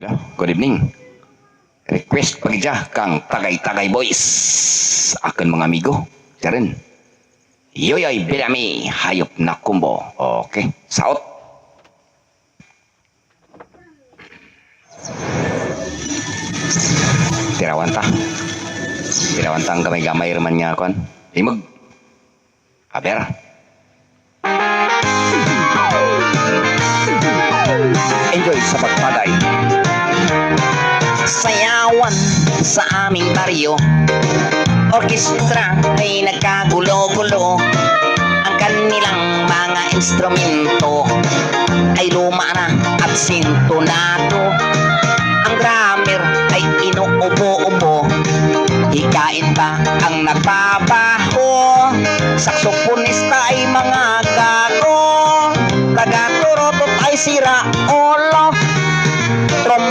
Yeah, good evening. Request pagidya kang Tagay-Tagay Boys. Akan mga amigo. Siya Yoyoy Bilami, hayop na kumbo. Okay, saot. Tirawan ta. Tirawan ta ang gamay-gamay raman nga kon. Himog. Aber. Enjoy sa pagpaday. Sayawan sa aming baryo, orkestra ay nagkagulo-gulo. Ang kanilang mga instrumento ay luma na at sintonado.